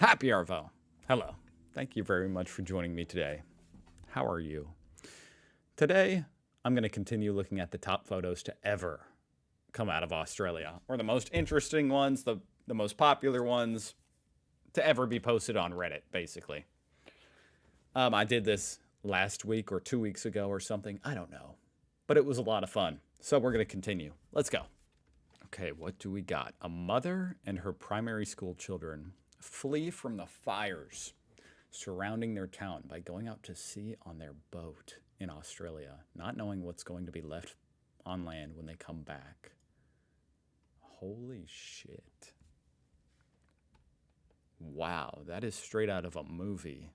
Happy Arvo. Hello. Thank you very much for joining me today. How are you? Today, I'm going to continue looking at the top photos to ever come out of Australia, or the most interesting ones, the most popular ones to ever be posted on Reddit, basically. I did this last week or 2 weeks ago or something. I don't know. But it was a lot of fun. So we're going to continue. Let's go. Okay, what do we got? A mother and her primary school children flee from the fires surrounding their town by going out to sea on their boat in Australia, not knowing what's going to be left on land when they come back. Holy shit. Wow, that is straight out of a movie.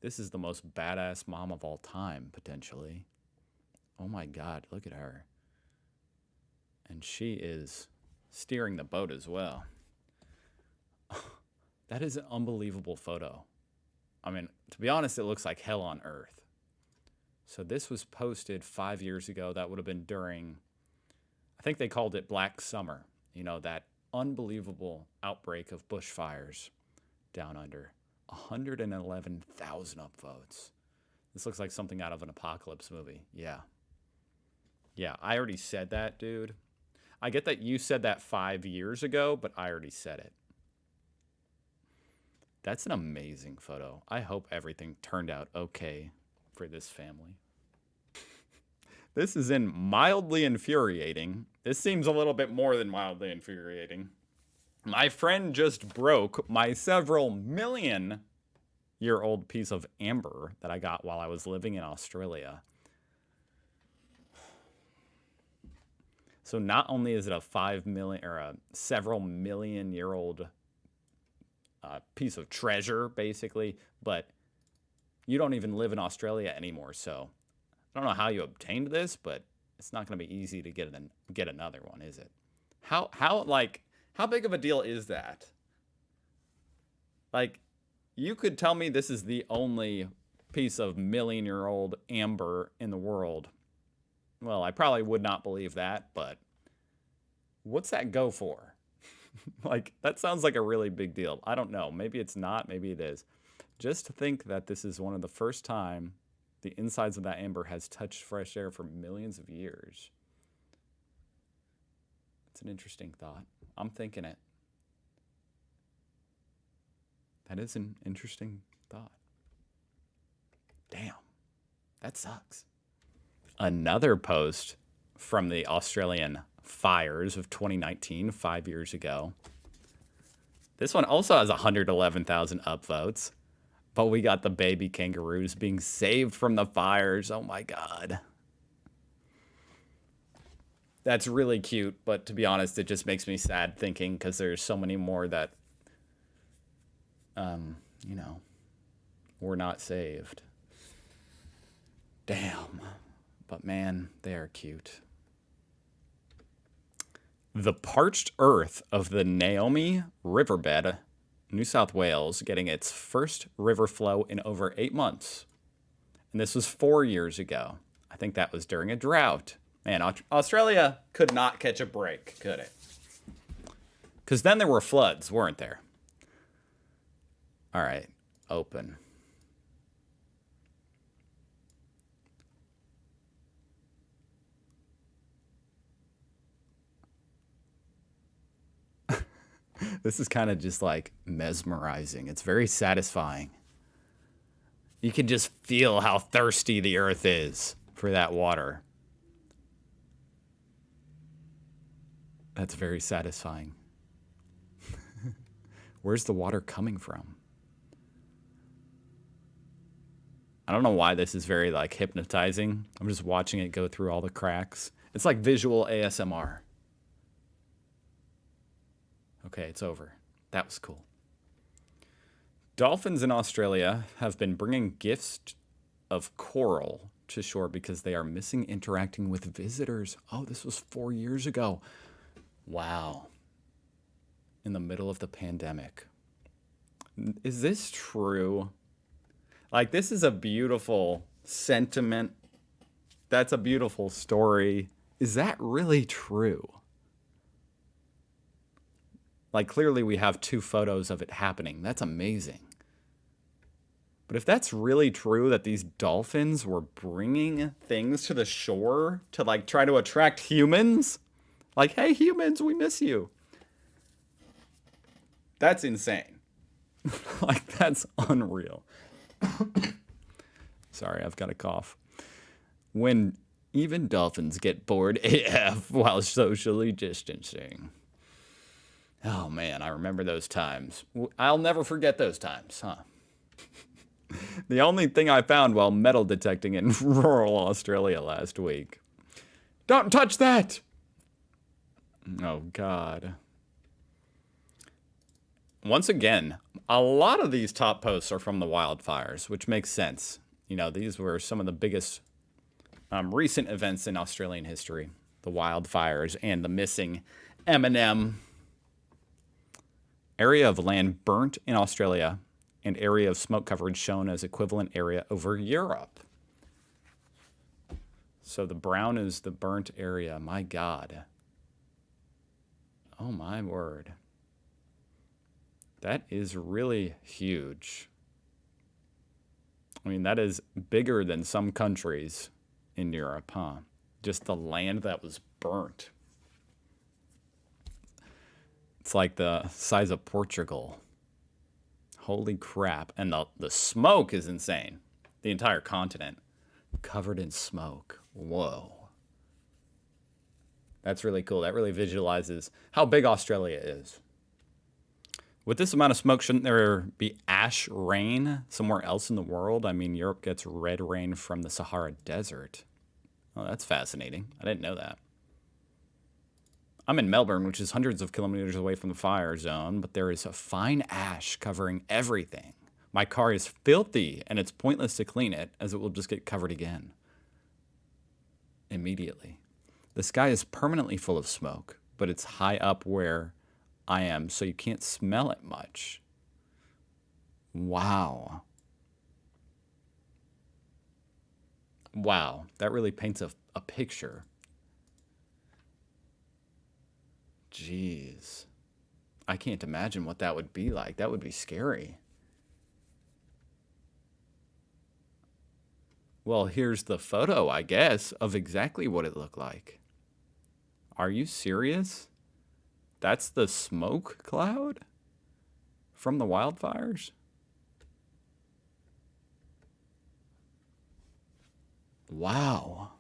This is the most badass mom of all time, potentially. Oh my God, look at her. And she is steering the boat as well. That is an unbelievable photo. I mean, to be honest, it looks like hell on earth. So this was posted 5 years ago. That would have been during, I think they called it Black Summer. You know, that unbelievable outbreak of bushfires down under. 111,000 upvotes. This looks like something out of an Apocalypse movie. Yeah. Yeah, I already said that, dude. I get that you said that 5 years ago, but I already said it. That's an amazing photo. I hope everything turned out okay for this family. This is in mildly infuriating. This seems a little bit more than mildly infuriating. My friend just broke my several million-year-old piece of amber that I got while I was living in Australia. So not only is it a 5 million or a several million-year-old piece of treasure, basically, but you don't even live in Australia anymore. So I don't know how you obtained this, but it's not going to be easy to get another one, is it? How big of a deal is that? Like, you could tell me this is the only piece of million-year-old amber in the world. Well, I probably would not believe that, but what's that go for? Like, that sounds like a really big deal. I don't know. Maybe it's not. Maybe it is. Just to think that this is one of the first time the insides of that amber has touched fresh air for millions of years. It's an interesting thought. I'm thinking it. That is an interesting thought. Damn. That sucks. Another post from the Australian fires of 2019, 5 years ago. This one also has 111,000 upvotes, but we got the baby kangaroos being saved from the fires. Oh my God. That's really cute, but to be honest, it just makes me sad thinking because there's so many more that, were not saved. Damn. But man, they are cute. The parched earth of the Naomi Riverbed, New South Wales, getting its first river flow in over 8 months. And this was 4 years ago. I think that was during a drought. Man, Australia could not catch a break, could it? Because then there were floods, weren't there? All right, open. This is kind of just like mesmerizing. It's very satisfying. You can just feel how thirsty the earth is for that water. That's very satisfying. Where's the water coming from? I don't know why this is very like hypnotizing. I'm just watching it go through all the cracks. It's like visual ASMR. Okay, it's over. That was cool. Dolphins in Australia have been bringing gifts of coral to shore because they are missing interacting with visitors. Oh, this was 4 years ago. Wow. In the middle of the pandemic. Is this true? Like, this is a beautiful sentiment. That's a beautiful story. Is that really true? Like, clearly we have 2 photos of it happening. That's amazing. But if that's really true, that these dolphins were bringing things to the shore to, like, try to attract humans, like, hey, humans, we miss you. That's insane. Like, that's unreal. Sorry, I've got a cough. When even dolphins get bored AF while socially distancing. Oh, man, I remember those times. I'll never forget those times, huh? The only thing I found while metal detecting in rural Australia last week. Don't touch that! Oh, God. Once again, a lot of these top posts are from the wildfires, which makes sense. You know, these were some of the biggest recent events in Australian history. The wildfires and the missing M&M. Area of land burnt in Australia and area of smoke coverage shown as equivalent area over Europe. So the brown is the burnt area. My God. Oh, my word. That is really huge. I mean, that is bigger than some countries in Europe, huh? Just the land that was burnt. It's like the size of Portugal. Holy crap. And the smoke is insane. The entire continent covered in smoke. Whoa. That's really cool. That really visualizes how big Australia is. With this amount of smoke, shouldn't there be ash rain somewhere else in the world? I mean, Europe gets red rain from the Sahara Desert. Oh, that's fascinating. I didn't know that. I'm in Melbourne, which is hundreds of kilometers away from the fire zone, but there is a fine ash covering everything. My car is filthy, and it's pointless to clean it, as it will just get covered again. Immediately. The sky is permanently full of smoke, but it's high up where I am, so you can't smell it much. Wow. Wow, that really paints a picture. Jeez. I can't imagine what that would be like. That would be scary. Well, here's the photo, I guess, of exactly what it looked like. Are you serious? That's the smoke cloud from the wildfires? Wow.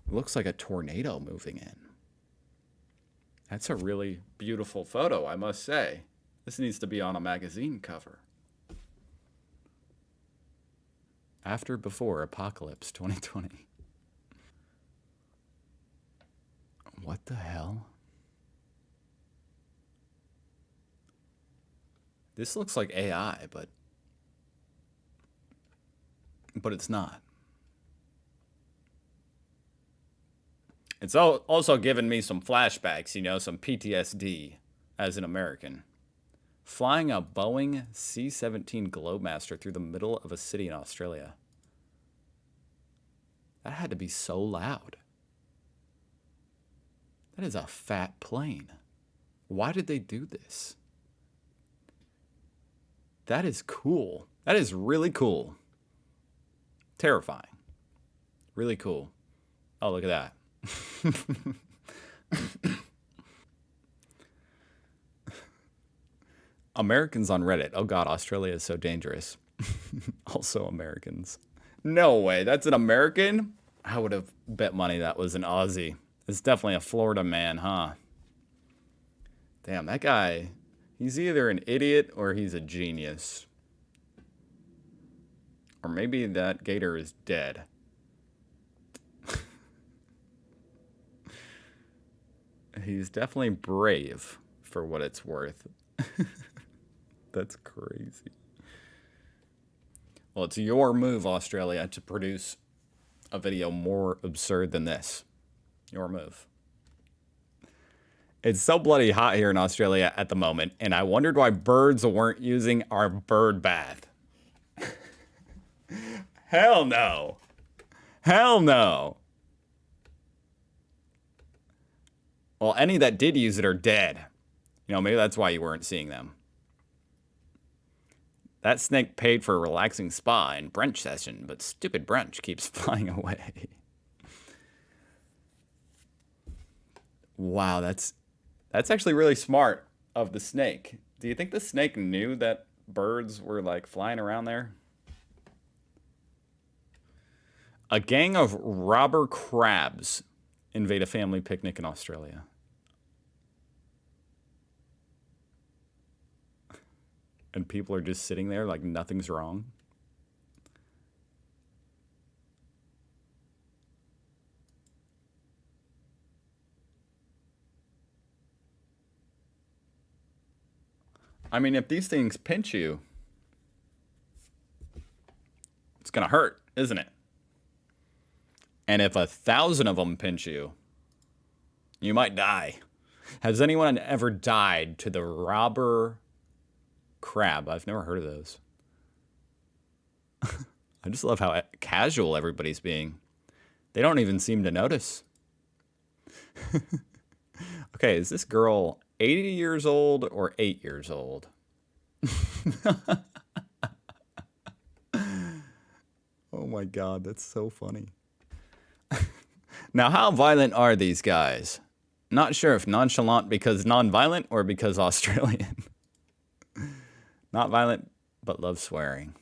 Looks like a tornado moving in. That's a really beautiful photo, I must say. This needs to be on a magazine cover. After, before, Apocalypse 2020. What the hell? This looks like AI, but it's not. It's also given me some flashbacks, you know, some PTSD as an American. Flying a Boeing C-17 Globemaster through the middle of a city in Australia. That had to be so loud. That is a fat plane. Why did they do this? That is cool. That is really cool. Terrifying. Really cool. Oh, look at that. Americans on Reddit. Oh God, Australia is so dangerous. Also Americans. No way, that's an American? I would have bet money that was an Aussie. It's definitely a Florida man, huh? Damn, that guy, he's either an idiot or he's a genius. Or maybe that gator is dead. He's definitely brave for what it's worth. That's crazy. Well, it's your move, Australia, to produce a video more absurd than this. Your move. It's so bloody hot here in Australia at the moment, and I wondered why birds weren't using our bird bath. Hell no. Hell no. Well, any that did use it are dead. You know, maybe that's why you weren't seeing them. That snake paid for a relaxing spa and brunch session, but stupid brunch keeps flying away. Wow, that's actually really smart of the snake. Do you think the snake knew that birds were like flying around there? A gang of robber crabs invade a family picnic in Australia. And people are just sitting there like nothing's wrong. I mean, if these things pinch you, it's going to hurt, isn't it? And if 1,000 of them pinch you, you might die. Has anyone ever died to the robber crab? I've never heard of those. I just love how casual everybody's being. They don't even seem to notice. Okay, is this girl 80 years old or 8 years old? Oh my God, that's so funny. Now, how violent are these guys? Not sure if nonchalant because non-violent or because Australian. Not violent, but love swearing.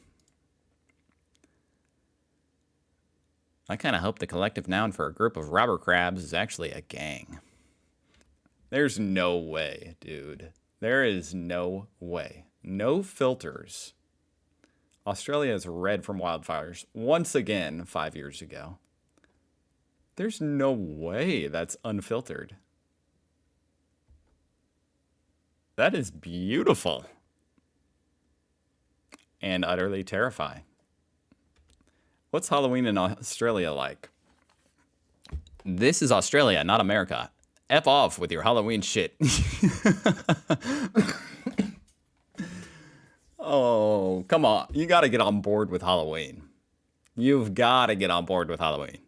I kind of hope the collective noun for a group of robber crabs is actually a gang. There's no way, dude. There is no way. No filters. Australia is red from wildfires once again 5 years ago. There's no way that's unfiltered. That is beautiful. And utterly terrifying. What's Halloween in Australia like? This is Australia, not America. F off with your Halloween shit. Oh, come on. You got to get on board with Halloween. You've got to get on board with Halloween.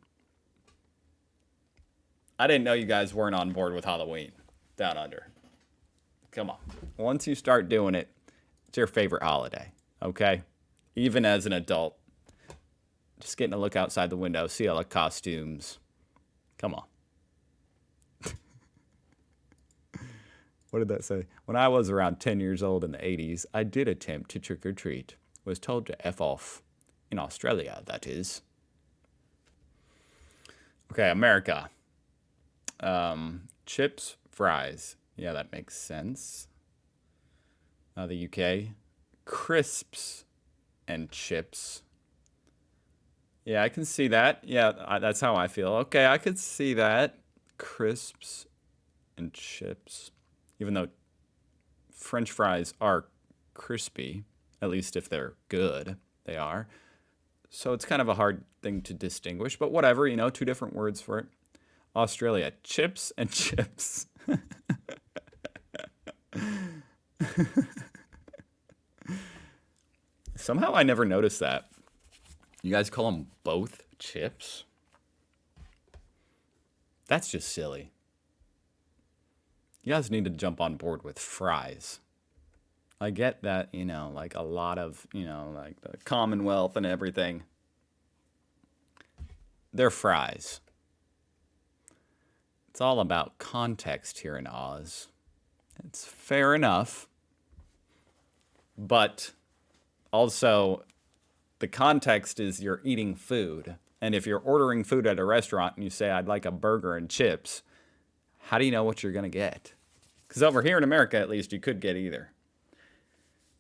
I didn't know you guys weren't on board with Halloween down under. Come on. Once you start doing it, it's your favorite holiday, okay? Even as an adult. Just getting a look outside the window, see all the costumes. Come on. What did that say? When I was around 10 years old in the 80s, I did attempt to trick or treat. Was told to F off. In Australia, that is. Okay, America. Chips, fries. Yeah, that makes sense. The UK. Crisps and chips. Yeah, I can see that. Yeah, that's how I feel. Okay, I could see that. Crisps and chips. Even though French fries are crispy, at least if they're good, they are. So it's kind of a hard thing to distinguish, but whatever, you know, two different words for it. Australia, chips and chips. Somehow I never noticed that. You guys call them both chips? That's just silly. You guys need to jump on board with fries. I get that, you know, like a lot of, you know, like the Commonwealth and everything. They're fries. It's all about context here in Oz. It's fair enough. But also, the context is you're eating food. And if you're ordering food at a restaurant and you say, I'd like a burger and chips, how do you know what you're going to get? Because over here in America, at least, you could get either.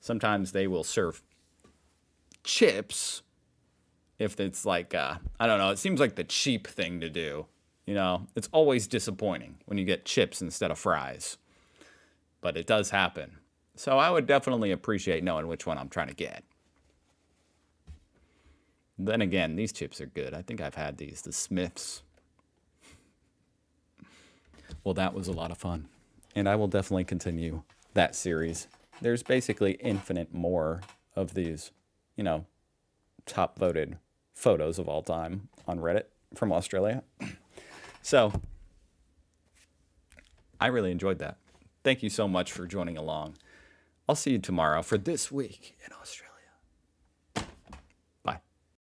Sometimes they will serve chips if it's like, I don't know, it seems like the cheap thing to do. You know, it's always disappointing when you get chips instead of fries. But it does happen. So I would definitely appreciate knowing which one I'm trying to get. Then again, these chips are good. I think I've had these, the Smiths. Well, that was a lot of fun. And I will definitely continue that series. There's basically infinite more of these, you know, top voted photos of all time on Reddit from Australia. So I really enjoyed that. Thank you so much for joining along. I'll see you tomorrow for This Week in Australia.